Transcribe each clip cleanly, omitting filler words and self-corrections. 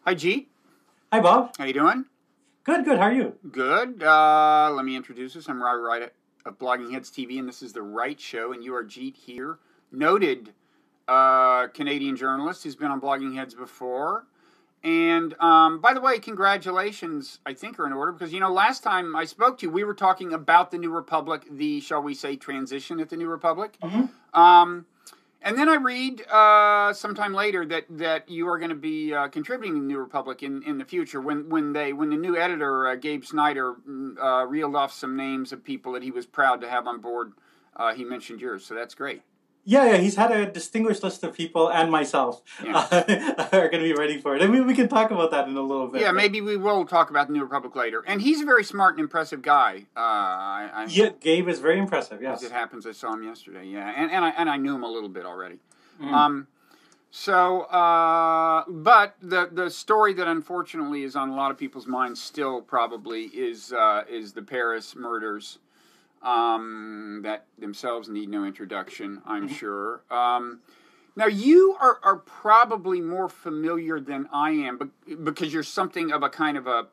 Hi, Jeet. Hi, Bob. How you doing? Good, good. How are you? Good. Let me introduce us. I'm Wright of Blogging Heads TV, and this is the Wright Show, and you are Jeet Heer, noted Canadian journalist who's been on Blogging Heads before. And by the way, congratulations, I think, are in order, because, you know, last time I spoke to you, we were talking about the New Republic, the, shall we say, transition at the New Republic. Mm-hmm. And then I read sometime later that you are going to be contributing to the New Republic in the future when the new editor Gabe Snyder reeled off some names of people that he was proud to have on board. He mentioned yours, so that's great. Yeah, he's had a distinguished list of people, and myself are going to be ready for it. And we can talk about that in a little bit. Yeah, maybe we will talk about the New Republic later. And he's a very smart and impressive guy. Yeah, Gabe is very impressive, yes. As it happens, I saw him yesterday, yeah. And I knew him a little bit already. Mm. But the story that unfortunately is on a lot of people's minds still probably is the Paris murders. That themselves need no introduction, I'm sure. Now, you are probably more familiar than I am, because you're something of a kind of a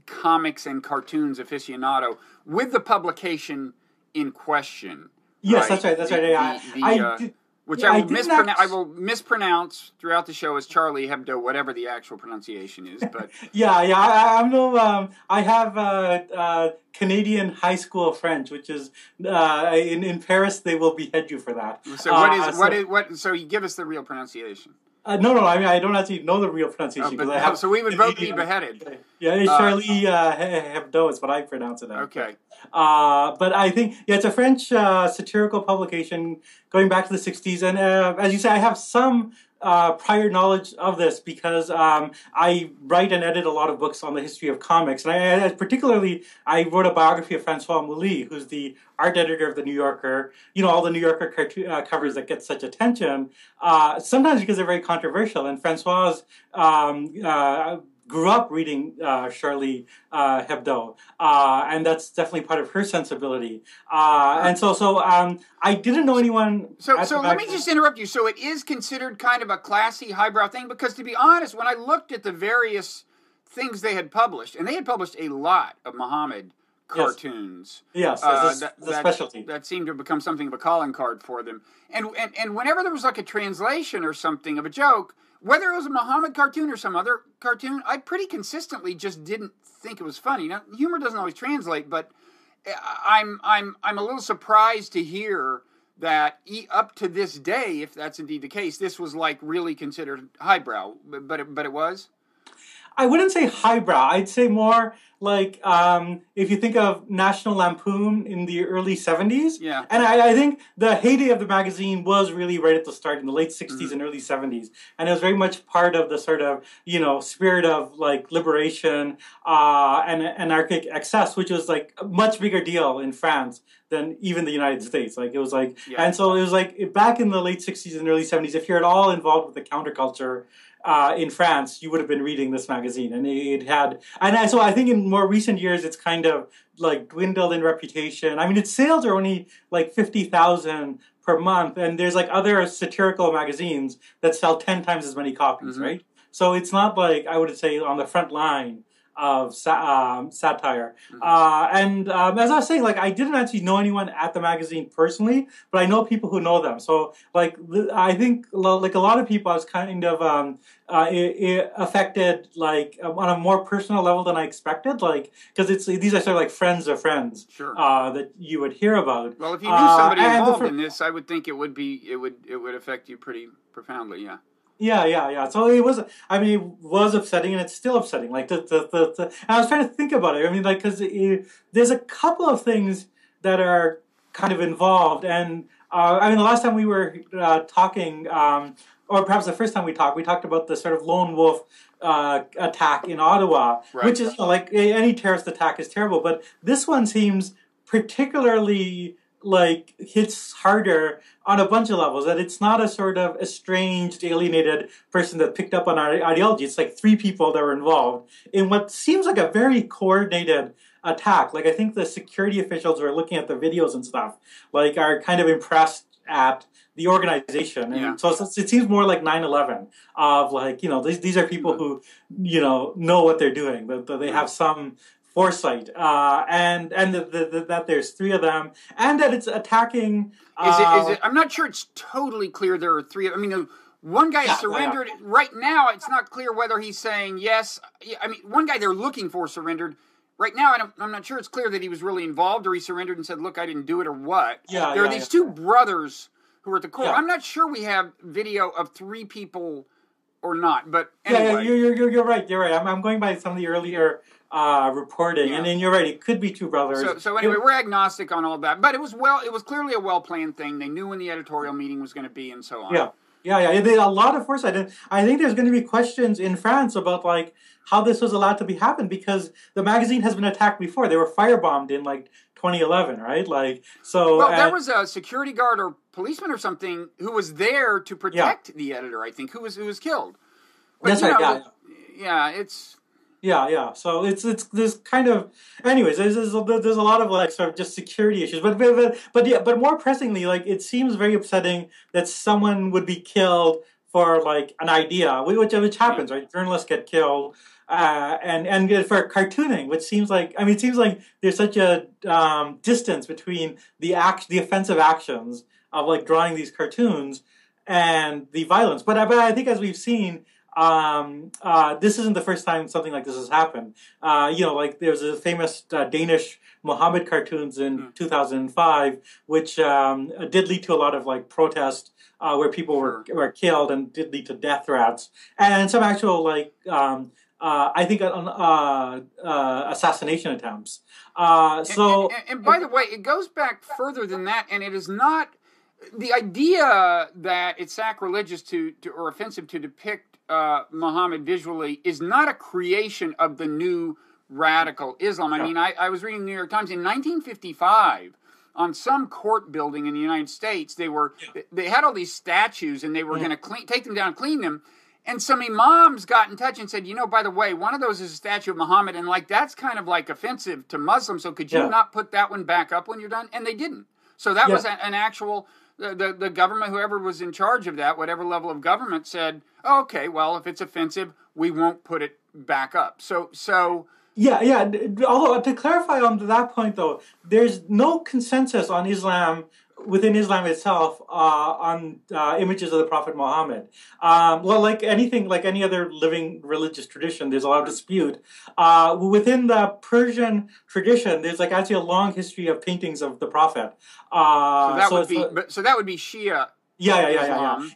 comics and cartoons aficionado with the publication in question. Yes, right? That's right. Which I will mispronounce throughout the show as Charlie Hebdo, whatever the actual pronunciation is. But I have Canadian high school French, which is in Paris they will behead you for that. So So you give us the real pronunciation. No. I mean, I don't actually know the real pronunciation. So we would both be beheaded. Yeah, it's Charlie Hebdo is what I pronounce it as. Okay. But I think, it's a French satirical publication going back to the 60s. And as you say, I have some prior knowledge of this because I write and edit a lot of books on the history of comics. And particularly, I wrote a biography of Francois Mouly, who's the art editor of The New Yorker. You know, all the New Yorker covers that get such attention, sometimes because they're very controversial. And Francois grew up reading Charlie Hebdo, and that's definitely part of her sensibility. And so I didn't know anyone. So let me just interrupt you. So it is considered kind of a classy, highbrow thing, because to be honest, when I looked at the various things they had published, and they had published a lot of Muhammad cartoons. Yes, that's the specialty. That seemed to have become something of a calling card for them. And whenever there was like a translation or something of a joke, whether it was a Muhammad cartoon or some other cartoon, I pretty consistently just didn't think it was funny. Now, humor doesn't always translate, but I'm a little surprised to hear that up to this day, if that's indeed the case, this was like really considered highbrow. But it was? I wouldn't say highbrow. I'd say more like if you think of National Lampoon in the early 70s. Yeah. And I think the heyday of the magazine was really right at the start in the late 60s and early 70s. And it was very much part of the sort of, spirit of like liberation and anarchic excess, which was like a much bigger deal in France than even the United States. Like it was like, and so it was like back in the late 60s and early 70s, if you're at all involved with the counterculture in France, you would have been reading this magazine, and it had, and so I think in more recent years, it's kind of like dwindled in reputation. I mean, its sales are only like 50,000 per month, and there's like other satirical magazines that sell 10 times as many copies, right? So it's not like I would say on the front line of satire. And as I was saying, like I didn't actually know anyone at the magazine personally, but I know people who know them. So like I think like a lot of people, I was kind of it affected like on a more personal level than I expected. Like because these are sort of like friends of friends that you would hear about. Well, if you knew somebody involved in this, I would think it would affect you pretty profoundly. Yeah. Yeah. So it was. I mean, it was upsetting, and it's still upsetting. Like and I was trying to think about it. I mean, like because there's a couple of things that are kind of involved, and I mean, the last time we were talking, or perhaps the first time we talked about the sort of lone wolf attack in Ottawa, which is like any terrorist attack is terrible, but this one seems particularly like hits harder on a bunch of levels, that it's not a sort of estranged, alienated person that picked up on our ideology. It's like three people that were involved in what seems like a very coordinated attack. Like I think the security officials who are looking at the videos and stuff, like are kind of impressed at the organization. And so it seems more like 9/11 of like, these are people who, know what they're doing. They have some foresight, and that there's three of them, and that it's attacking. Is it? I'm not sure it's totally clear there are three. I mean, one guy surrendered. Yeah. Right now, it's not clear whether he's saying yes. I mean, one guy they're looking for surrendered. Right now, I'm not sure it's clear that he was really involved or he surrendered and said, "Look, I didn't do it," or what. Yeah, there are these two brothers who are at the core. Yeah. I'm not sure we have video of three people or not, but anyway. You're right. You're right. I'm going by some of the earlier reporting, and then you're right. It could be two brothers. So anyway, we're agnostic on all that, but it was clearly a well-planned thing. They knew when the editorial meeting was going to be, and so on. Yeah. They had a lot of foresight, and I think there's going to be questions in France about like how this was allowed to be happen, because the magazine has been attacked before. They were firebombed in like 2011, right? Like so. Well, there was a security guard or policeman or something who was there to protect the editor. I think who was killed. But, that's right. It's. Yeah. So it's this kind of. Anyways, there's a lot of like sort of just security issues, but more pressingly, like it seems very upsetting that someone would be killed for like an idea, which happens, right? Journalists get killed, and for cartooning, which seems like there's such a distance between the offensive actions of like drawing these cartoons and the violence. But I think as we've seen. This isn't the first time something like this has happened. Like there's a famous Danish Mohammed cartoons in 2005, which did lead to a lot of like protest where people were killed and did lead to death threats and some actual like I think assassination attempts. And by the way, it goes back further than that, and it is not the idea that it's sacrilegious to or offensive to depict Muhammad visually is not a creation of the new radical Islam. I mean, I was reading the New York Times in 1955 on some court building in the United States. They had all these statues and they were going to take them down and clean them. And some imams got in touch and said, by the way, one of those is a statue of Muhammad, and like that's kind of like offensive to Muslims. So could you not put that one back up when you're done? And they didn't. So that was an actual. The government, whoever was in charge of that, whatever level of government, said, oh, okay, well, if it's offensive, we won't put it back up. So. Yeah. Although, to clarify on that point, though, there's no consensus on Islam, within Islam itself, on images of the Prophet Muhammad. Well, like anything, like any other living religious tradition, there's a lot of dispute. Within the Persian tradition, there's like actually a long history of paintings of the Prophet. So that would be Shia. Yeah.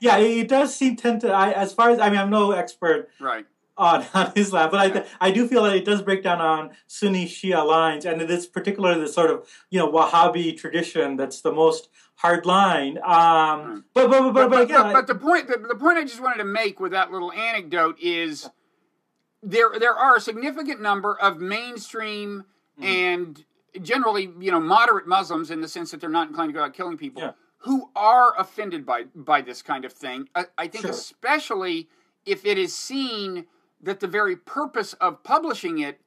It does tend to. As far as I'm no expert. Right. On Islam, but I do feel that it does break down on Sunni Shia lines, and it is particularly the sort of Wahhabi tradition that's the most hard line. But the point I just wanted to make with that little anecdote is there are a significant number of mainstream and generally moderate Muslims, in the sense that they're not inclined to go out killing people, who are offended by this kind of thing. I think especially if it is seen that the very purpose of publishing it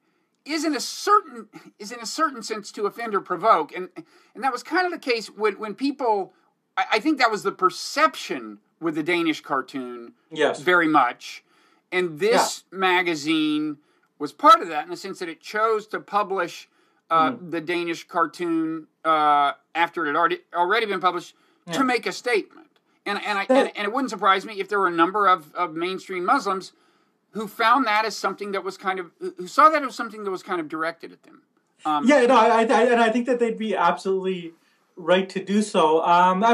is in a certain sense to offend or provoke, and that was kind of the case when people. I think that was the perception with the Danish cartoon, very much, and this magazine was part of that in the sense that it chose to publish the Danish cartoon after it had already been published to make a statement, and it wouldn't surprise me if there were a number of mainstream Muslims who found that as something that was who saw that as something that was kind of directed at them. I think that they'd be absolutely right to do so.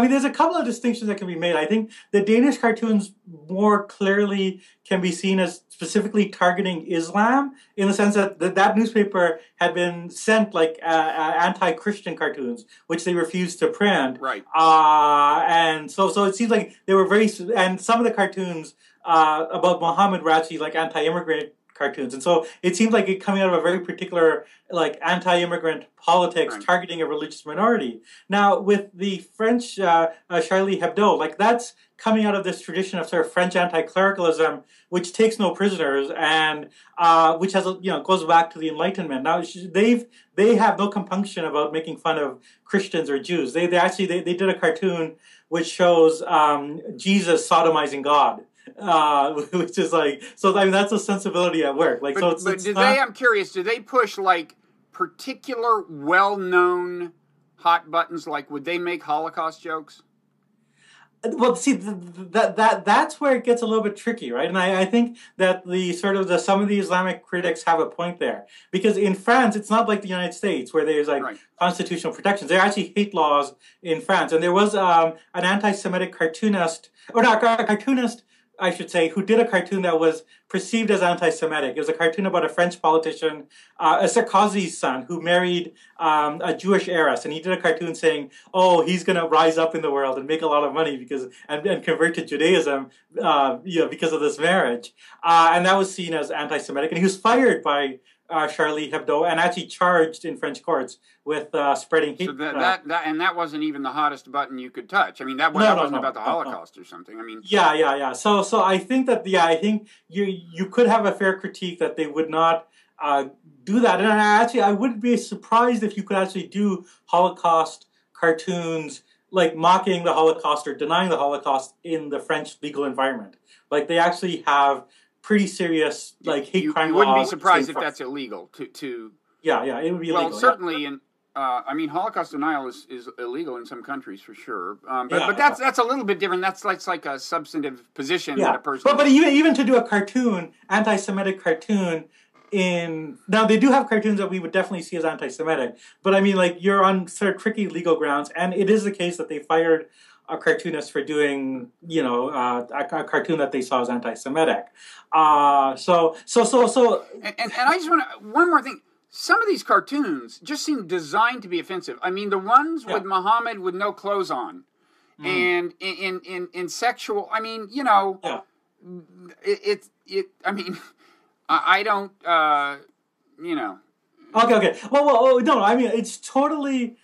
There's a couple of distinctions that can be made. I think the Danish cartoons more clearly can be seen as specifically targeting Islam, in the sense that that newspaper had been sent like anti-Christian cartoons, which they refused to print. Right. And so it seems like they were and some of the cartoons about Muhammad were actually like anti-immigrant cartoons, and so it seems like it coming out of a very particular like anti-immigrant politics targeting a religious minority. Now with the French Charlie Hebdo, like that's coming out of this tradition of sort of French anti-clericalism, which takes no prisoners and which has goes back to the Enlightenment. Now they have no compunction about making fun of Christians or Jews. They did a cartoon which shows Jesus sodomizing God. Which is like, so I mean, that's a sensibility at work. Like, I'm curious, do they push like particular well-known hot buttons? Like, would they make Holocaust jokes? Well, see, that's where it gets a little bit tricky, right? And I think that some of the Islamic critics have a point there, because in France it's not like the United States where there's like constitutional protections. There are actually hate laws in France, and there was an anti-Semitic cartoonist, or not a cartoonist, I should say, who did a cartoon that was perceived as anti-Semitic. It was a cartoon about a French politician, Sarkozy's son, who married a Jewish heiress, and he did a cartoon saying, "Oh, he's going to rise up in the world and make a lot of money and convert to Judaism, because of this marriage." And that was seen as anti-Semitic, and he was fired by Charlie Hebdo and actually charged in French courts with spreading hate. So that wasn't even the hottest button you could touch. I mean, that wasn't about the Holocaust or something. I mean, yeah. So I think that I think you could have a fair critique that they would not do that. And I wouldn't be surprised if you could actually do Holocaust cartoons like mocking the Holocaust or denying the Holocaust in the French legal environment. Like, they actually have pretty serious like hate crime laws. You wouldn't be surprised if that's illegal to Yeah, it would be illegal. Well, certainly in I mean, Holocaust denial is illegal in some countries for sure. But that's a little bit different. That's like a substantive position that a person. But even to do a cartoon, anti-Semitic cartoon now they do have cartoons that we would definitely see as anti-Semitic. But I mean, like, you're on sort of tricky legal grounds, and it is the case that they fired a cartoonist for doing, a cartoon that they saw as anti-Semitic. And I just want to, one more thing. Some of these cartoons just seem designed to be offensive. I mean, the ones with Muhammad with no clothes on, and in sexual. I mean, I mean, I don't. Okay. Well, no. I mean, it's totally.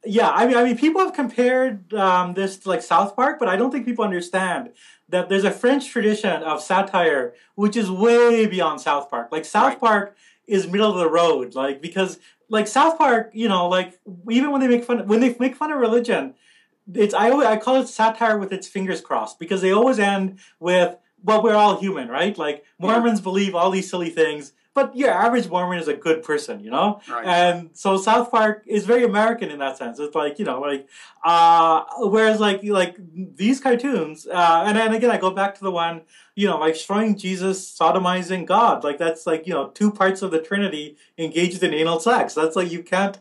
Yeah, I mean, people have compared this to like South Park, but I don't think people understand that there's a French tradition of satire which is way beyond South Park. Like, South Park is middle of the road, like, because like South Park, like, even when they make fun of religion, I call it satire with its fingers crossed, because they always end with, well, we're all human, right? Like, Mormons believe all these silly things, but your average Mormon is a good person, Right. And so South Park is very American in that sense. It's like, whereas like these cartoons, and then again, I go back to the one, like showing Jesus sodomizing God. Like, that's like, two parts of the Trinity engaged in anal sex. That's like, you can't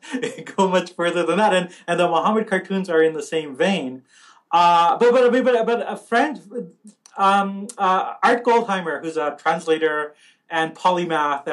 go much further than that. And the Muhammad cartoons are in the same vein. But a friend, Art Goldheimer, who's a translator and polymath,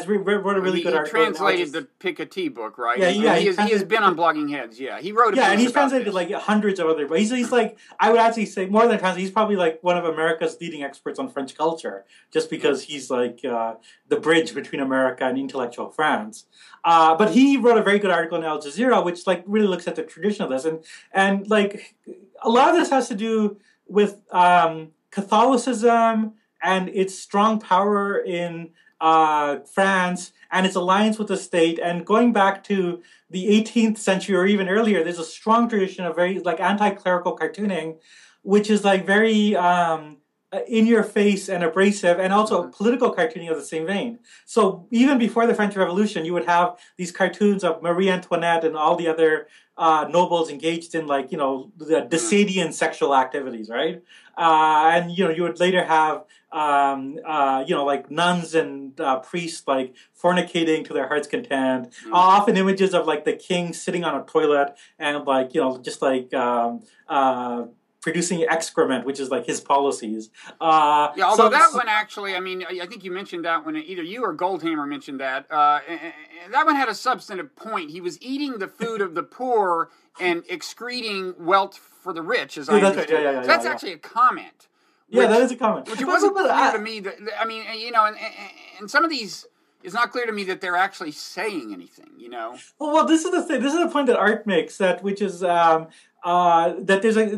wrote a really good article. He translated the Piketty book, right? Yeah. He has been on Blogging Heads. Yeah, he wrote. And he's translated like hundreds of other. But he's like, I would actually say more than translate. He's probably like one of America's leading experts on French culture, just because he's like the bridge between America and intellectual France. But he wrote a very good article in Al Jazeera, which like really looks at the tradition of this, and like a lot of this has to do with Catholicism and its strong power in France, and its alliance with the state. And going back to the 18th century or even earlier, there's a strong tradition of very like anti-clerical cartooning, which is like very in your face and abrasive, and also political cartooning of the same vein. So even before the French Revolution, you would have these cartoons of Marie Antoinette and all the other nobles engaged in like, the Decadian sexual activities, right? And, you would later have, like nuns and priests like fornicating to their heart's content. Often images of like the king sitting on a toilet and like, just like producing excrement, which is like his policies. Although that one actually, I mean, I think you mentioned that one, either you or Goldhammer mentioned that. And that one had a substantive point. He was eating the food of the poor and excreting wealth for the rich, as I understand. Right. That's actually a comment. That is a comment. Which it wasn't clear to me that, I mean, and some of these, it's not clear to me that they're actually saying anything, Well, this is the thing. This is the point that Art makes, which is that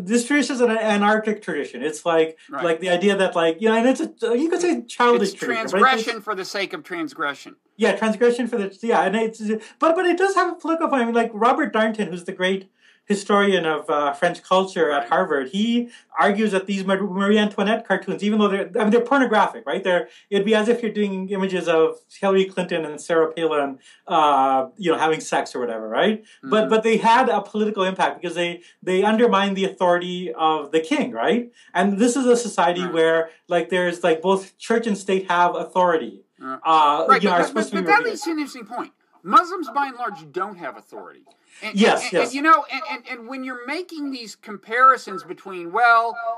this tradition is an anarchic tradition. It's like the idea that and it's you could say childish tradition. Transgression for the sake of transgression. Yeah, transgression for and it's but it does have a political point. I mean, like Robert Darnton, who's the great historian of French culture at Harvard. He argues that these Marie Antoinette cartoons, even though they're pornographic, right? It'd be as if you're doing images of Hillary Clinton and Sarah Palin, having sex or whatever, right? Mm-hmm. But they had a political impact because they undermined the authority of the king, right? And this is a society where there's both church and state have authority. Right, but that leads to an interesting point. Muslims, by and large, don't have authority. Yes. And when you're making these comparisons between,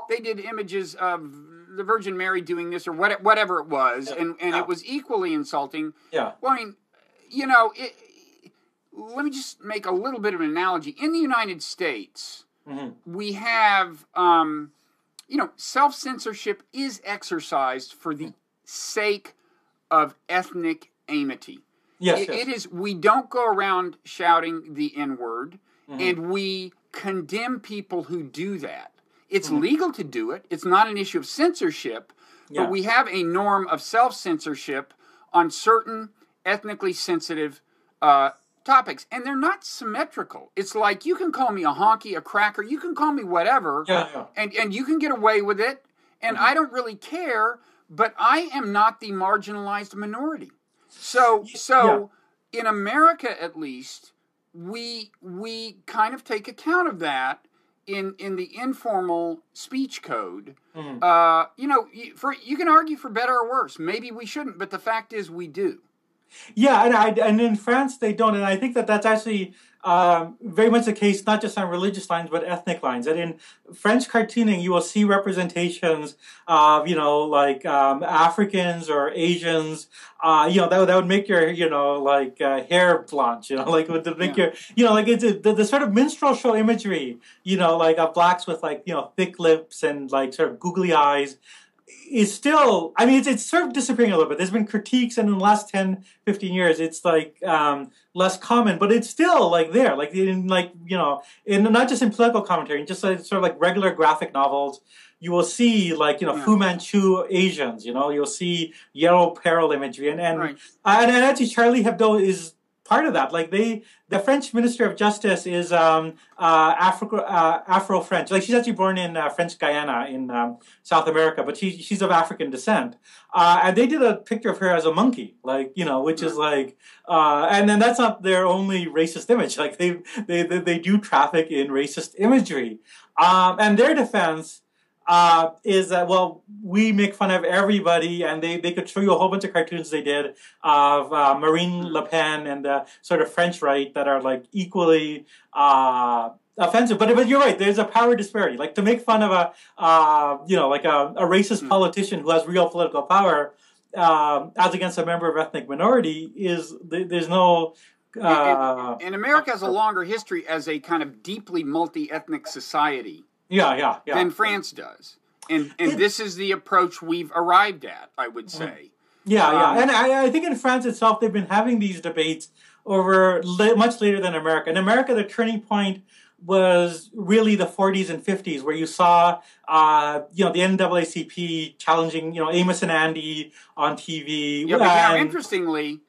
they did images of the Virgin Mary doing this or whatever it was, and it was equally insulting. Yeah. Well, I mean, let me just make a little bit of an analogy. In the United States, we have, self-censorship is exercised for the sake of ethnic amity. Yes, It is. We don't go around shouting the N-word, and we condemn people who do that. It's legal to do it. It's not an issue of censorship, but we have a norm of self-censorship on certain ethnically sensitive topics, and they're not symmetrical. It's like you can call me a honky, a cracker, you can call me whatever, and you can get away with it, and I don't really care, but I am not the marginalized minority. So in America, at least, we kind of take account of that in the informal speech code. You can argue for better or worse. Maybe we shouldn't, but the fact is we do. Yeah, and in France they don't, and I think that's actually very much the case, not just on religious lines, but ethnic lines. And in French cartooning, you will see representations of, Africans or Asians, that would make your, hair blonde, would make your, it's the sort of minstrel show imagery, of blacks with, thick lips and, sort of googly eyes. Is still, it's sort of disappearing a little bit. There's been critiques, and in the last 10, 15 years, it's less common, but it's still there, in not just in political commentary, just sort of regular graphic novels. You will see Fu Manchu Asians, you'll see yellow peril imagery, and actually Charlie Hebdo is part of that. The French Minister of Justice is Afro-French. She's actually born in French Guyana in South America, but she's of African descent. And they did a picture of her as a monkey, which is and then that's not their only racist image. They do traffic in racist imagery. And their defense is that, we make fun of everybody, and they could show you a whole bunch of cartoons they did of Marine Le Pen and the sort of French right that are equally offensive. But you're right, there's a power disparity. To make fun of a racist politician who has real political power as against a member of ethnic minority there's no. And America has a longer history as a kind of deeply multi-ethnic society. Yeah. Than France does. And this is the approach we've arrived at, I would say. Yeah. And I think in France itself, they've been having these debates over much later than America. In America, the turning point was really the 40s and 50s, where you saw, the NAACP challenging, Amos and Andy on TV. Yeah, but interestingly,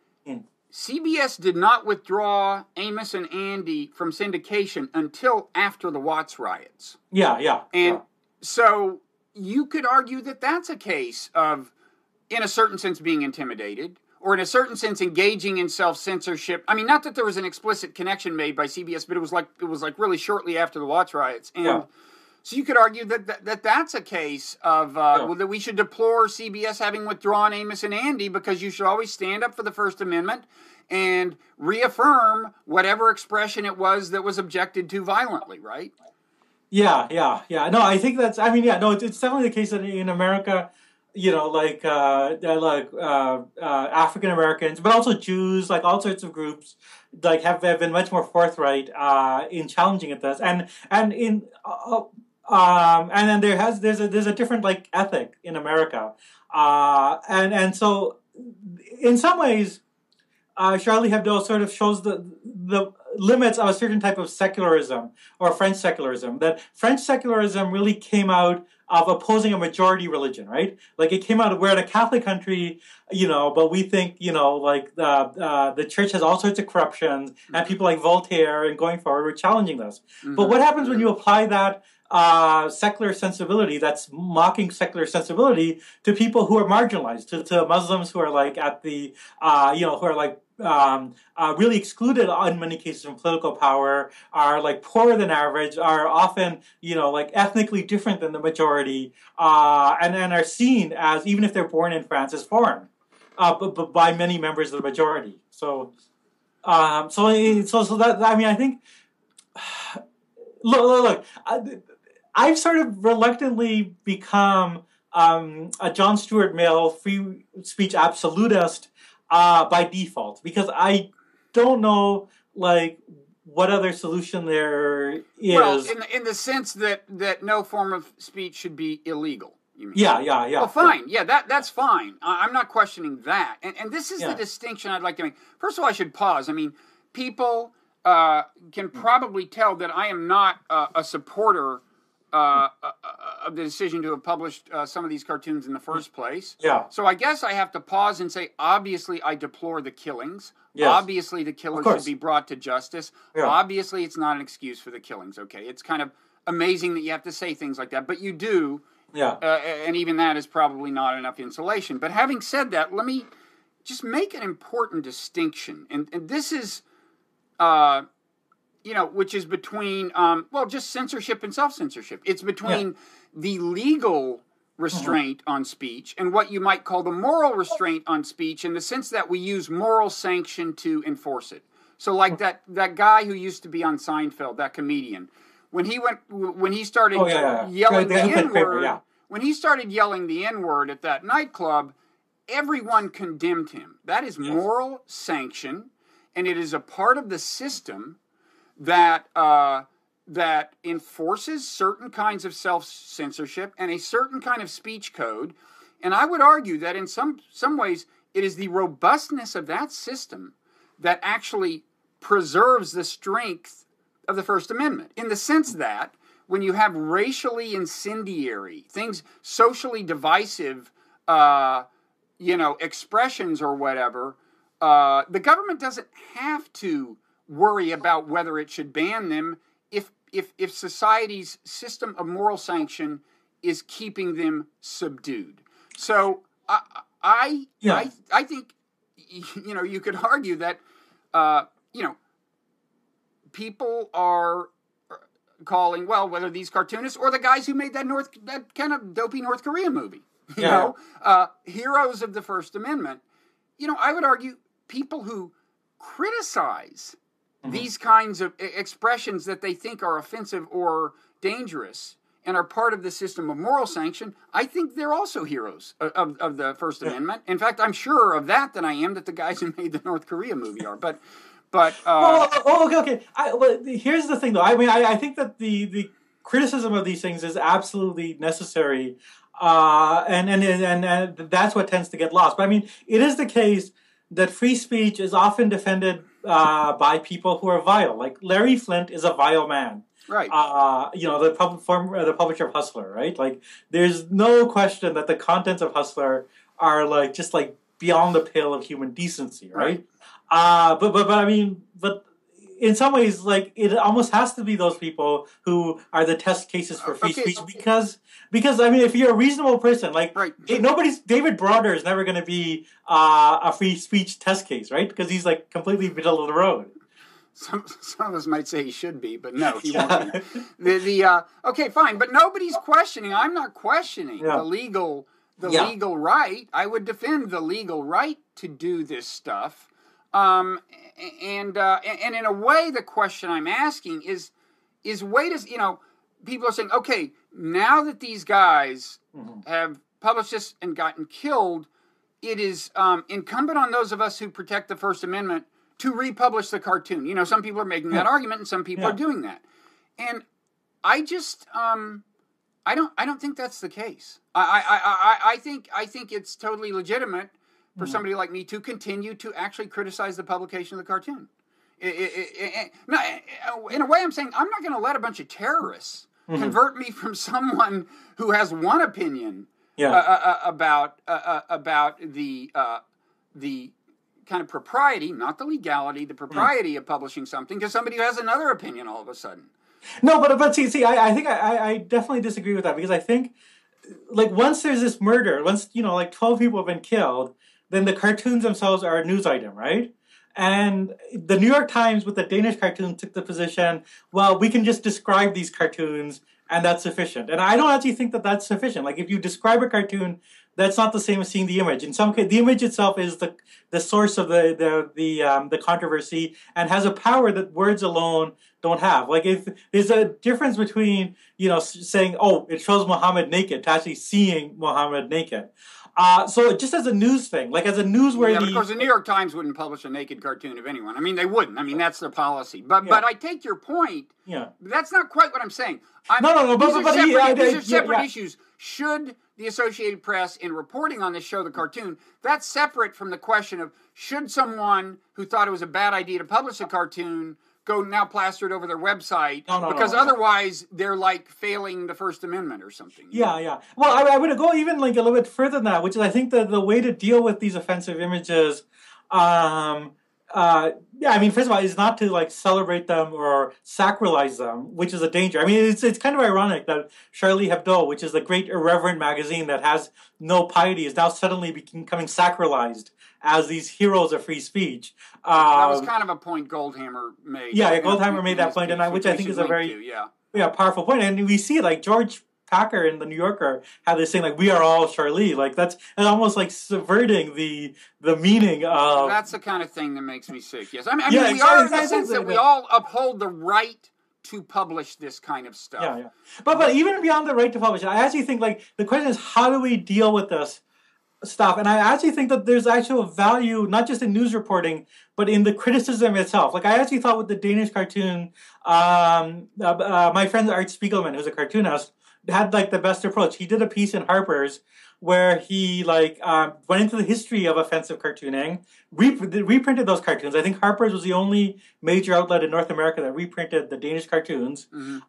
CBS did not withdraw Amos and Andy from syndication until after the Watts riots. Yeah. And so you could argue that that's a case of, in a certain sense, being intimidated, or in a certain sense, engaging in self-censorship. Not that there was an explicit connection made by CBS, but it was really shortly after the Watts riots. And so you could argue that that's a case of that we should deplore CBS having withdrawn Amos and Andy, because you should always stand up for the First Amendment and reaffirm whatever expression it was that was objected to violently, right? Yeah. No, I think that's. It's definitely the case that in America, African Americans, but also Jews, all sorts of groups, have been much more forthright in challenging it. And then there's a different ethic in America, and so in some ways, Charlie Hebdo sort of shows the limits of a certain type of secularism, or French secularism. That French secularism really came out of opposing a majority religion, right? Like it came out of, we're in a Catholic country, but we think, like the church has all sorts of corruptions, and people like Voltaire and going forward were challenging this. Mm-hmm. But what happens when you apply that secular sensibility, that's mocking secular sensibility, to people who are marginalized, to Muslims who are like at the, who are like really excluded in many cases from political power, are like poorer than average, are often, like ethnically different than the majority, and are seen as, even if they're born in France, as foreign, but by many members of the majority. So that, I mean, I think, look, I've sort of reluctantly become a John Stuart Mill free speech absolutist by default, because I don't know, like, what other solution there is. Well, in the sense that no form of speech should be illegal. You mean? Yeah. Well, fine. Yeah, that's fine. I'm not questioning that. And this is the distinction I'd like to make. First of all, I should pause. I mean, people can probably tell that I am not a supporter of the decision to have published some of these cartoons in the first place. Yeah. So I guess I have to pause and say, obviously, I deplore the killings. Yes. Obviously, the killers should be brought to justice. Yeah. Obviously, it's not an excuse for the killings, okay? It's kind of amazing that you have to say things like that, but you do. Yeah. And even that is probably not enough insulation. But having said that, let me just make an important distinction. And this is, which is between, just censorship and self-censorship. It's between the legal restraint on speech and what you might call the moral restraint on speech, in the sense that we use moral sanction to enforce it. So like that guy who used to be on Seinfeld, that comedian, when he started yelling the N-word, when he started yelling the N-word at that nightclub, everyone condemned him. That is moral sanction, and it is a part of the system that enforces certain kinds of self-censorship and a certain kind of speech code. And I would argue that in some ways it is the robustness of that system that actually preserves the strength of the First Amendment, in the sense that when you have racially incendiary things, socially divisive, expressions or whatever, the government doesn't have to worry about whether it should ban them if society's system of moral sanction is keeping them subdued. So I think you could argue that people are calling, well, whether these cartoonists or the guys who made that kind of dopey North Korea movie, heroes of the First Amendment. I would argue people who criticize these kinds of expressions that they think are offensive or dangerous and are part of the system of moral sanction, I think they're also heroes of the First Amendment. In fact, I'm surer of that than I am that the guys who made the North Korea movie are. But okay. Here's the thing, though. I mean, I think that the criticism of these things is absolutely necessary, and that's what tends to get lost. But I mean, it is the case that free speech is often defended by people who are vile. Like Larry Flint is a vile man. Right. The publisher of Hustler, right? Like, there's no question that the contents of Hustler are just beyond the pale of human decency, right? But in some ways, it almost has to be those people who are the test cases for free speech, because I mean, if you're a reasonable person, David Broder is never going to be a free speech test case, right? Because he's completely middle of the road. Some of us might say he should be, but no, he won't be. Okay, fine, but nobody's questioning. I'm not questioning the legal right. I would defend the legal right to do this stuff. And in a way, the question I'm asking is people are saying, okay, now that these guys have published this and gotten killed, it is incumbent on those of us who protect the First Amendment to republish the cartoon. Some people are making that argument, and some people are doing that. And I just, I don't think that's the case. I think it's totally legitimate for somebody like me to continue to actually criticize the publication of the cartoon. In a way, I'm saying I'm not going to let a bunch of terrorists convert me from someone who has one opinion about the kind of propriety, not the legality, the propriety of publishing something, to somebody who has another opinion all of a sudden. No, but see, I think I definitely disagree with that, because I think, like, once there's this murder, once, like 12 people have been killed, then the cartoons themselves are a news item, right? And the New York Times with the Danish cartoon took the position, well, we can just describe these cartoons and that's sufficient. And I don't actually think that that's sufficient. Like, if you describe a cartoon, that's not the same as seeing the image. In some case, the image itself is the source of the controversy and has a power that words alone don't have. Like, if there's a difference between, saying, oh, it shows Muhammad naked, to actually seeing Muhammad naked. So just as a news thing, like as a newsworthy... Yeah, because the New York Times wouldn't publish a naked cartoon of anyone. I mean, they wouldn't. I mean, that's their policy. But I take your point. Yeah. That's not quite what I'm saying. No. These are separate issues. Should the Associated Press, in reporting on this show, the cartoon, that's separate from the question of, should someone who thought it was a bad idea to publish a cartoon go now plaster it over their website, because otherwise they're like failing the First Amendment or something. Yeah. Well, I would go even like a little bit further than that, which is I think the way to deal with these offensive images, first of all, is not to like celebrate them or sacralize them, which is a danger. I mean, it's kind of ironic that Charlie Hebdo, which is the great irreverent magazine that has no piety, is now suddenly becoming sacralized as these heroes of free speech. That was kind of a point Goldhammer made. Yeah, Goldhammer made that point, and which I think is a very powerful point. And we see like George Packer in the New Yorker had this saying like, "We are all Charlie." Like that's almost like subverting the meaning of. That's the kind of thing that makes me sick. Yes, I mean we are in the sense that we all uphold the right to publish this kind of stuff. Yeah. But even beyond the right to publish, I actually think like the question is, how do we deal with this stuff? And I actually think that there's actual value, not just in news reporting, but in the criticism itself. Like I actually thought with the Danish cartoon, my friend Art Spiegelman, who's a cartoonist, had like the best approach. He did a piece in Harper's where he like went into the history of offensive cartooning, reprinted those cartoons. I think Harper's was the only major outlet in North America that reprinted the Danish cartoons,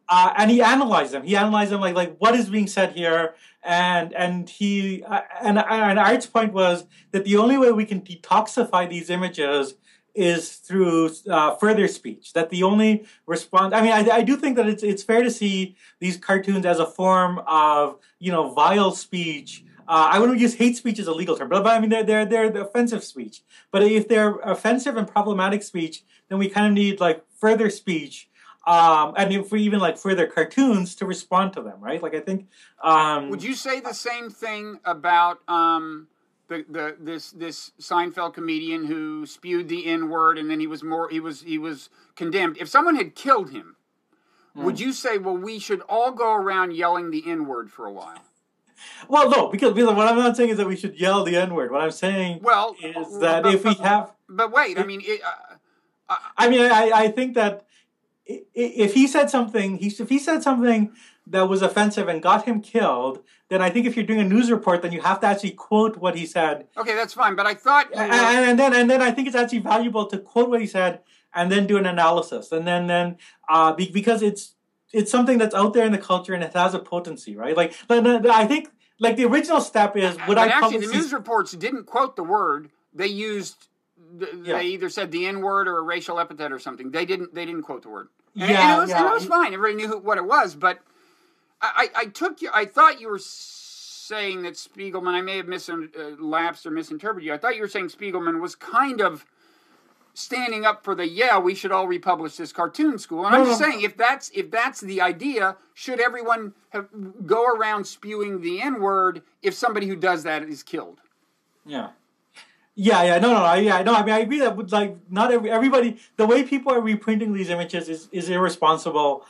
and he analyzed them. He analyzed them like what is being said here, and Art's point was that the only way we can detoxify these images is through further speech. That the only response. I mean, I do think that it's fair to see these cartoons as a form of vile speech. I wouldn't use hate speech as a legal term, but I mean they're the offensive speech. But if they're offensive and problematic speech, then we kind of need like further speech, and if we even like further cartoons to respond to them, right? Like I think. Would you say the same thing about this Seinfeld comedian who spewed the N-word and then he was condemned? If someone had killed him, would you say, well, we should all go around yelling the N-word for a while? Well, no, because what I'm not saying is that we should yell the N-word. What I'm saying is that if we have... But wait, I mean... I think that if he said something that was offensive and got him killed, then I think if you're doing a news report, then you have to actually quote what he said. Okay, that's fine, but I thought... And then I think it's actually valuable to quote what he said and then do an analysis. And then because it's something that's out there in the culture and it has a potency, right? Like, I think, like, the original step is, actually, the news reports didn't quote the word. They used, they either said the N-word or a racial epithet or something. They didn't quote the word. And it was fine. Everybody knew what it was, but I thought you were saying that Spiegelman, I may have lapsed or misinterpreted you. I thought you were saying Spiegelman was kind of standing up for we should all republish this cartoon school. And I'm just saying, if that's the idea, should everyone go around spewing the N-word if somebody who does that is killed? No. I mean, I agree that like not everybody. The way people are reprinting these images is irresponsible.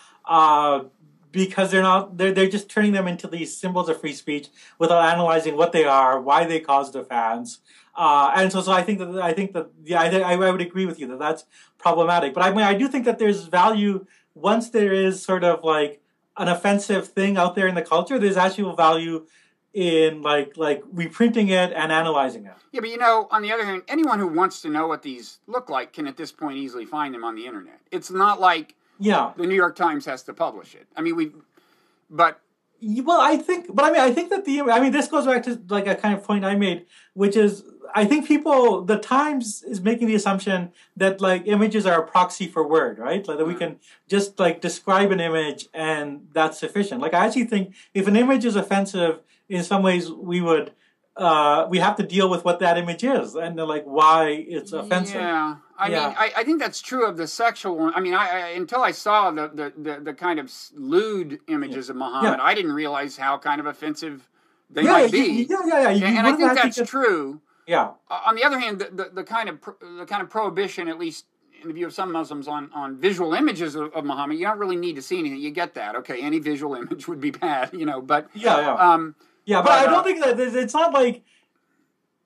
Because they're just turning them into these symbols of free speech without analyzing what they are, why they caused offense. And so I think that I would agree with you that that's problematic. But I mean, I do think that there's value once there is sort of like an offensive thing out there in the culture. There's actual value in like reprinting it and analyzing it. Yeah, but on the other hand, anyone who wants to know what these look like can at this point easily find them on the internet. It's not like the New York Times has to publish it. I mean, well, I think that this goes back to like a kind of point I made, which is I think the Times is making the assumption that like images are a proxy for word, right? Like that we can just like describe an image and that's sufficient. Like I actually think if an image is offensive, in some ways we have to deal with what that image is and like why it's offensive. Yeah. I mean, I think that's true of the sexual one. I mean, until I saw the kind of lewd images of Muhammad, I didn't realize how kind of offensive they might be. And I think that's true. Yeah. On the other hand, the kind of prohibition, at least in the view of some Muslims, on visual images of Muhammad, you don't really need to see anything. You get that. Okay, any visual image would be bad, but but I don't think that it's not like.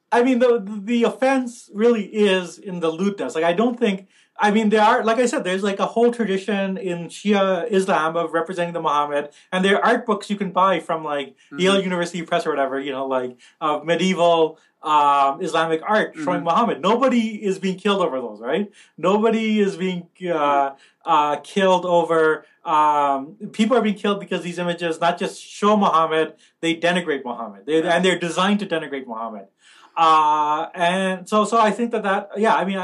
I mean, the offense really is in the lewdness. Like, I don't think. I mean, there are, like I said, there's like a whole tradition in Shia Islam of representing the Muhammad, and there are art books you can buy from like Yale University Press or whatever, like of medieval Islamic art showing Muhammad. Nobody is being killed over those, right? Nobody is being killed over. People are being killed because these images not just show Muhammad, they denigrate Muhammad, and they're designed to denigrate Muhammad. And so I think that I mean,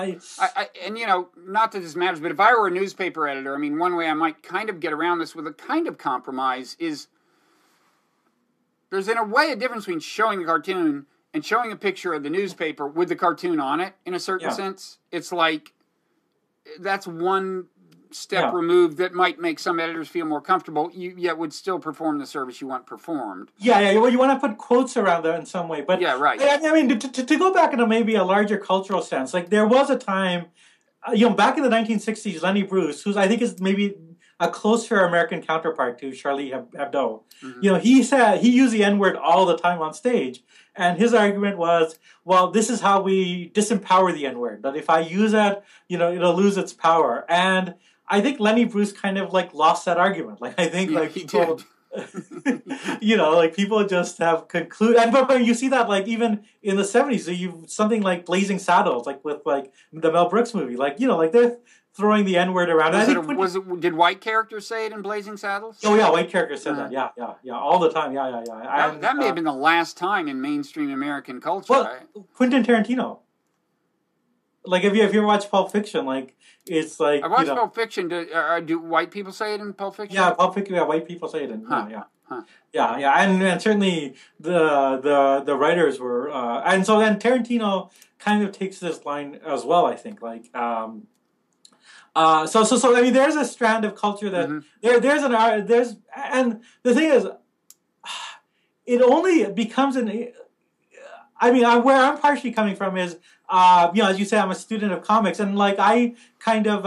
and not that this matters, but if I were a newspaper editor, I mean, one way I might kind of get around this with a kind of compromise is there's in a way a difference between showing the cartoon and showing a picture of the newspaper with the cartoon on it, in a certain sense. It's like, that's one step removed that might make some editors feel more comfortable, yet would still perform the service you want performed. Well, you want to put quotes around that in some way. But right. I mean, to go back into maybe a larger cultural sense, like there was a time, back in the 1960s, Lenny Bruce, who's I think is maybe a closer American counterpart to Charlie Hebdo, he used the N-word all the time on stage. And his argument was, well, this is how we disempower the N-word. That if I use it, it'll lose its power. And I think Lenny Bruce kind of like lost that argument. Like I think people, like people just have concluded. And but you see that like even in the 70s, so you something like Blazing Saddles, like with like the Mel Brooks movie, like like they're throwing the N-word around. Did white characters say it in Blazing Saddles? Oh yeah, white characters said that. Yeah, all the time. Yeah. That may have been the last time in mainstream American culture. Well, right? Quentin Tarantino. Like if you ever watch Pulp Fiction, like it's like I watched Pulp Fiction. Do white people say it in Pulp Fiction? Yeah, Pulp Fiction. Yeah, white people say it in. And certainly the writers were, and so then Tarantino kind of takes this line as well. I think like. So I mean, there's a strand of culture that there's and the thing is, it only becomes I mean, where I'm partially coming from is, as you say, I'm a student of comics, and like I kind of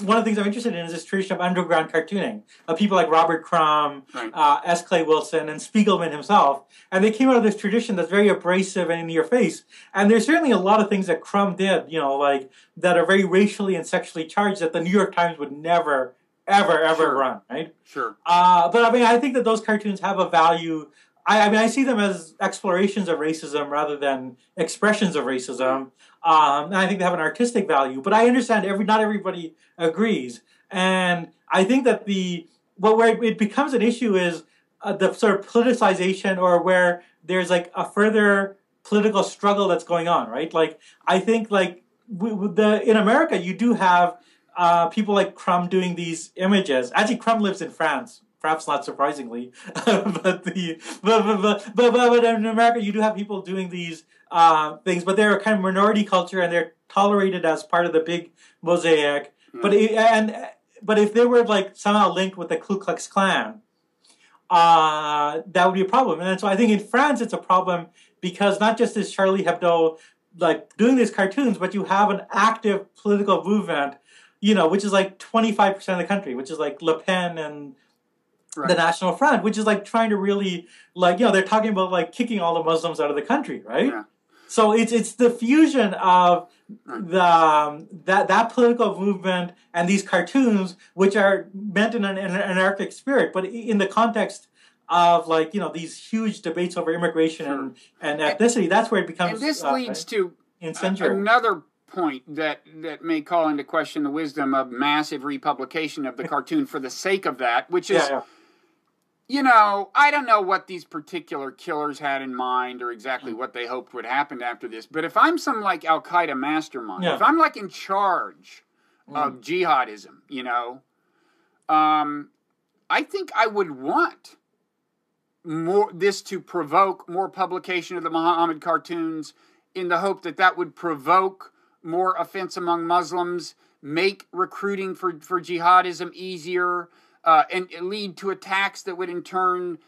one of the things I'm interested in is this tradition of underground cartooning of people like Robert Crumb, S. Clay Wilson, and Spiegelman himself, and they came out of this tradition that's very abrasive and in your face. And there's certainly a lot of things that Crumb did, like that are very racially and sexually charged that the New York Times would never, ever run, right? Sure. But I mean, I think that those cartoons have a value. I mean, I see them as explorations of racism rather than expressions of racism. And I think they have an artistic value. But I understand not everybody agrees. And I think that where it becomes an issue is the sort of politicization, or where there's like a further political struggle that's going on, right? Like, I think like in America, you do have people like Crumb doing these images. Actually, Crumb lives in France. Perhaps not surprisingly, but in America you do have people doing these things, but they're a kind of minority culture and they're tolerated as part of the big mosaic. Mm. But if they were like somehow linked with the Ku Klux Klan, that would be a problem. And so I think in France it's a problem because not just is Charlie Hebdo like doing these cartoons, but you have an active political movement, which is like 25% of the country, which is like Le Pen and. Right. The National Front, which is like trying to really they're talking about like kicking all the Muslims out of the country, right? Yeah. So it's the fusion of that political movement and these cartoons, which are meant in an anarchic spirit, but in the context of like these huge debates over immigration and ethnicity, that's where it becomes. And this leads to incendiary. Another point that may call into question the wisdom of massive republication of the cartoon for the sake of that, which is. I don't know what these particular killers had in mind or exactly what they hoped would happen after this, but if I'm some like Al-Qaeda mastermind, if I'm like in charge of jihadism, I think I would want this to provoke more publication of the Muhammad cartoons in the hope that would provoke more offense among Muslims, make recruiting for jihadism easier, and lead to attacks that would in turn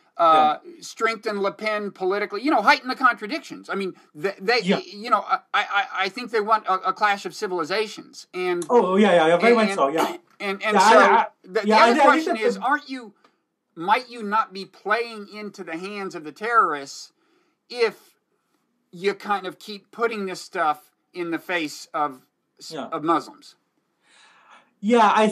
strengthen Le Pen politically. Heighten the contradictions. I mean, I think they want a clash of civilizations. And very much so. And so the other question is, might you not be playing into the hands of the terrorists if you kind of keep putting this stuff in the face of Muslims? Yeah, I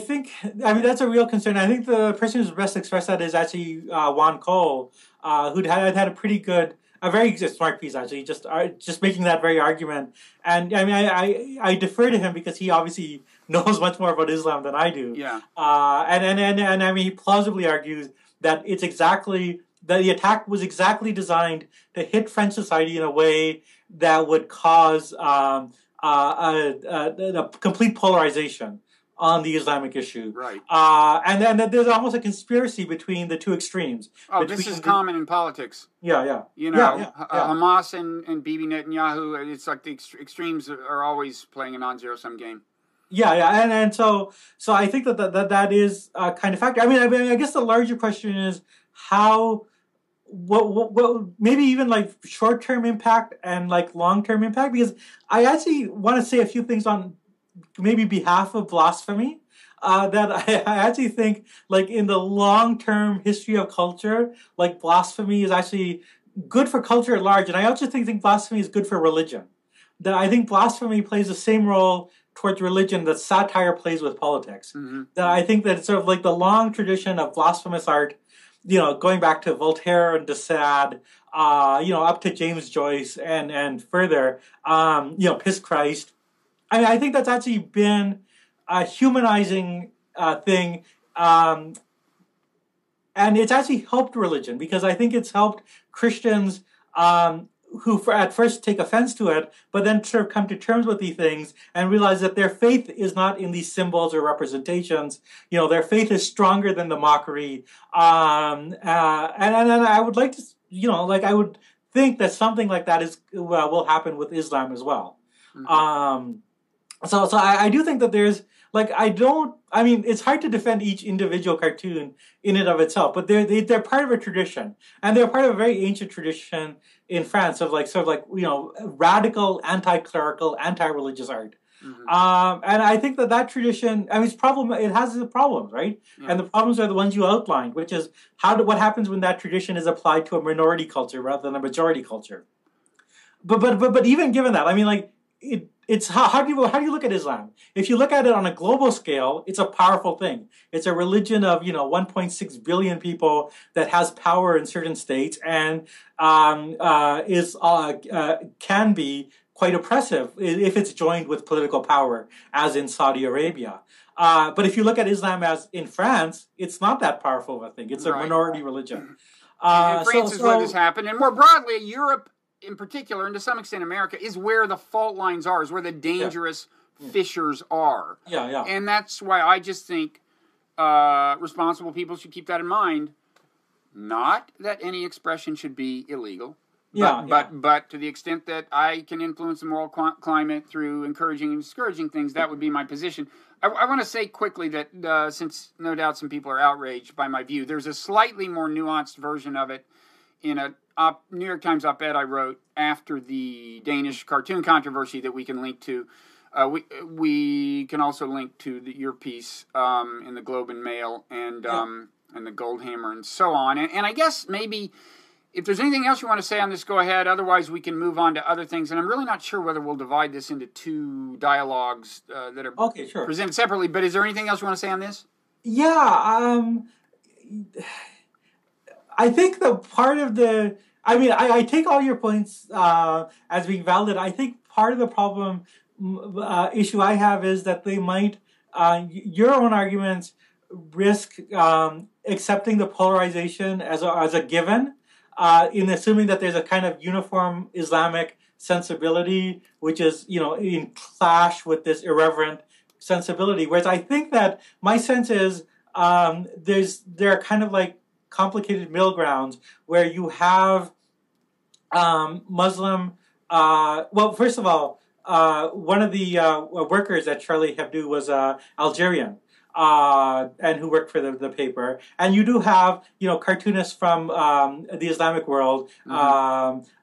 that's a real concern. I think the person who's best expressed that is actually Juan Cole, who'd had a very smart piece actually, just making that very argument. And I mean, I defer to him because he obviously knows much more about Islam than I do. Yeah. And I mean, he plausibly argues that the attack was exactly designed to hit French society in a way that would cause a complete polarization on the Islamic issue. Right. And then there's almost a conspiracy between the two extremes. Oh, this is common in politics. Yeah. Hamas and Bibi Netanyahu, it's like the extremes are always playing a non-zero-sum game. Yeah, and so I think that is a kind of factor. I mean, I guess the larger question is what maybe even like short-term impact and like long-term impact, because I actually want to say a few things on maybe behalf of blasphemy, that I actually think like in the long-term history of culture, like blasphemy is actually good for culture at large. And I also think blasphemy is good for religion. That I think blasphemy plays the same role towards religion that satire plays with politics. Mm-hmm. That I think that it's sort of like the long tradition of blasphemous art, going back to Voltaire and de Sade, up to James Joyce and further, Piss Christ. I mean, I think that's actually been a humanizing thing, and it's actually helped religion, because I think it's helped Christians who at first take offense to it, but then sort of come to terms with these things and realize that their faith is not in these symbols or representations. Their faith is stronger than the mockery. And I would like to, I would think that something like that will happen with Islam as well. Mm-hmm. So I do think that there's, it's hard to defend each individual cartoon in and of itself, but they're part of a tradition, and they're part of a very ancient tradition in France of radical, anti-clerical, anti-religious art. Mm-hmm. And I think that tradition, it has its problems, right? Yeah. And the problems are the ones you outlined, which is what happens when that tradition is applied to a minority culture rather than a majority culture. But even given that, it's how do you look at Islam? If you look at it on a global scale, it's a powerful thing. It's a religion of 1.6 billion people that has power in certain states and can be quite oppressive if it's joined with political power, as in Saudi Arabia. But if you look at Islam as in France, it's not that powerful of a thing. It's a minority religion. And France is where this happened, and more broadly, Europe in particular, and to some extent America, is where the fault lines are, is where the dangerous fissures are. Yeah. And that's why I just think responsible people should keep that in mind. Not that any expression should be illegal, but to the extent that I can influence the moral climate through encouraging and discouraging things, that would be my position. I want to say quickly that since no doubt some people are outraged by my view, there's a slightly more nuanced version of it in a New York Times op-ed I wrote after the Danish cartoon controversy that we can link to. We can also link to your piece in the Globe and Mail and the Goldhammer and so on. And I guess maybe if there's anything else you want to say on this, go ahead. Otherwise, we can move on to other things. And I'm really not sure whether we'll divide this into two dialogues that are presented separately. But is there anything else you want to say on this? Yeah. I think the part of the, I mean, I take all your points as being valid. I think part of the problem issue I have is that they might, your own arguments risk accepting the polarization as a given, in assuming that there's a kind of uniform Islamic sensibility, which is, in clash with this irreverent sensibility. Whereas I think that my sense is there are kind of like complicated middle grounds where you have Muslim. Well, first of all, one of the workers at Charlie Hebdo was Algerian. And who worked for the paper, and you do have cartoonists from the Islamic world, Marjorie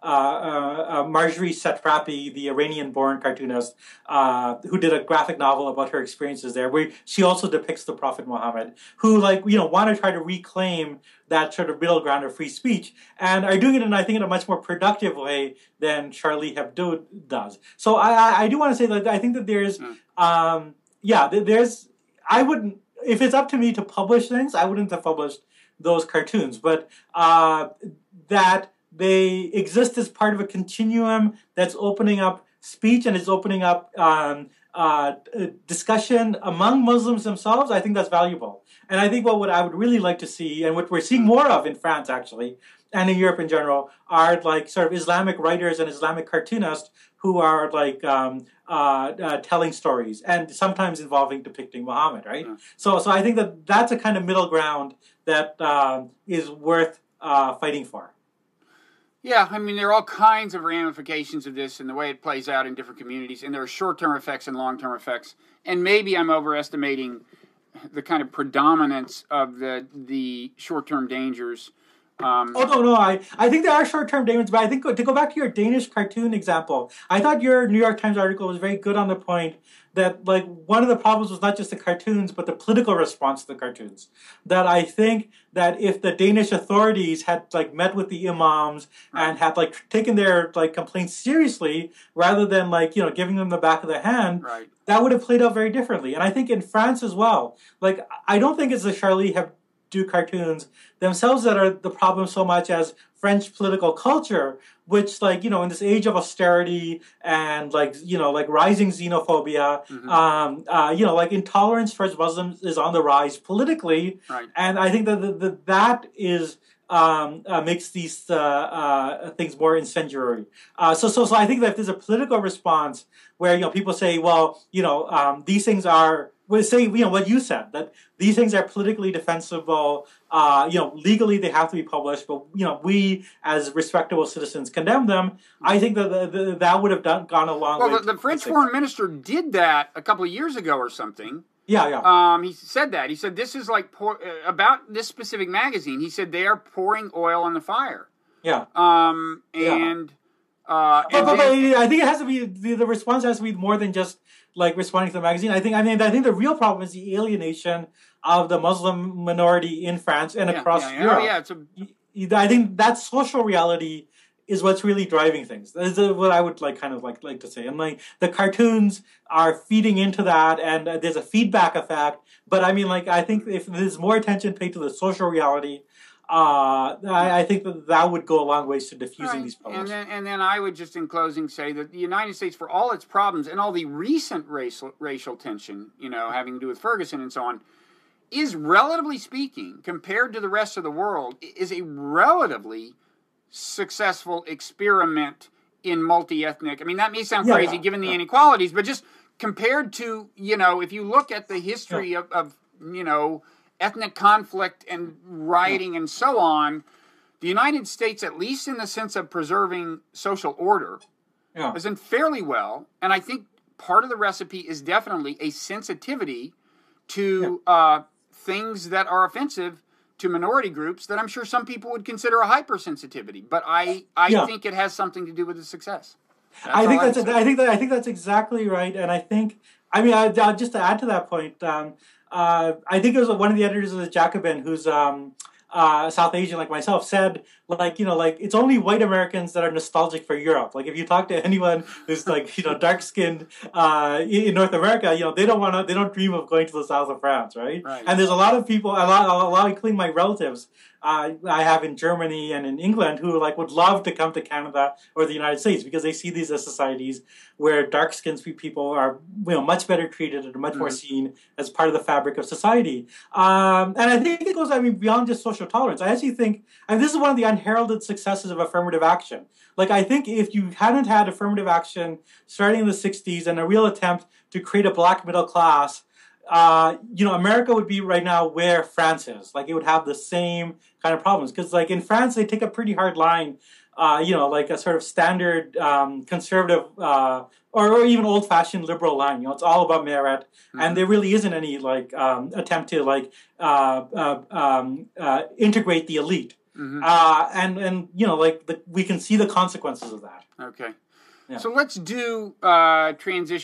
Satrapi, the Iranian-born cartoonist, who did a graphic novel about her experiences there, where she also depicts the Prophet Muhammad, who want to try to reclaim that sort of middle ground of free speech, and are doing it in a much more productive way than Charlie Hebdo does. So I do want to say that I think that there's there's. I wouldn't, if it's up to me to publish things, I wouldn't have published those cartoons. But that they exist as part of a continuum that's opening up speech and is opening up discussion among Muslims themselves, I think that's valuable. And I think what I would really like to see, and what we're seeing more of in France actually, and in Europe in general, are like sort of Islamic writers and Islamic cartoonists who are like telling stories and sometimes involving depicting Muhammad, right? Yeah. So I think that's a kind of middle ground that is worth fighting for. Yeah, I mean, there are all kinds of ramifications of this and the way it plays out in different communities, and there are short-term effects and long-term effects. And maybe I'm overestimating the kind of predominance of the short-term dangers. No. I think there are short-term dangers, but I think to go back to your Danish cartoon example, I thought your New York Times article was very good on the point that like one of the problems was not just the cartoons, but the political response to the cartoons. That I think that if the Danish authorities had like met with the imams and had like taken their like complaints seriously, rather than like giving them the back of the hand, that would have played out very differently. And I think in France as well, like I don't think it's the Charlie Hebdo cartoons themselves that are the problem so much as French political culture, which like, in this age of austerity and like, like rising xenophobia, like intolerance towards Muslims is on the rise politically. Right. And I think that is, makes these things more incendiary. So I think that if there's a political response where, people say, well, these things are, say, what you said, that these things are politically defensible, legally they have to be published, but, we as respectable citizens condemn them. I think that that would have gone a long way. Well, the French foreign minister did that a couple of years ago or something. Yeah. He said that. He said this is like, about this specific magazine, he said they are pouring oil on the fire. Yeah. But I think it has to be, the response has to be more than just like responding to the magazine. I think the real problem is the alienation of the Muslim minority in France and across Europe. I think that social reality is what's really driving things. That's what I would like to say. And like the cartoons are feeding into that, and there's a feedback effect. But I mean, like I think if there's more attention paid to the social reality, I think that would go a long ways to diffusing these problems. And then I would just in closing say that the United States, for all its problems and all the recent racial tension, having to do with Ferguson and so on, is relatively speaking, compared to the rest of the world, is a relatively successful experiment in multi-ethnic. I mean, that may sound crazy given the inequalities, but just compared to, if you look at the history of ethnic conflict and rioting and so on, the United States, at least in the sense of preserving social order, has done fairly well. And I think part of the recipe is definitely a sensitivity to things that are offensive to minority groups that I'm sure some people would consider a hypersensitivity. But I think it has something to do with the success. I think that's exactly right. And I think, just to add to that point, I think it was one of the editors of the Jacobin who's South Asian like myself said, like it's only white Americans that are nostalgic for Europe. Like if you talk to anyone who's like dark skinned in North America, they don't dream of going to the south of France, right? Right. And there's a lot of people, a lot including my relatives. I have in Germany and in England who would love to come to Canada or the United States because they see these as societies where dark-skinned people are much better treated and much more seen as part of the fabric of society. And I think it goes beyond just social tolerance. I actually think this is one of the unheralded successes of affirmative action. Like I think if you hadn't had affirmative action starting in the 60s and a real attempt to create a black middle class, America would be right now where France is. Like it would have the same kind of problems because, like in France, they take a pretty hard line, like a sort of standard conservative or even old-fashioned liberal line. It's all about merit, and there really isn't any attempt to integrate the elite. And we can see the consequences of that. Okay. Yeah. So let's do transition.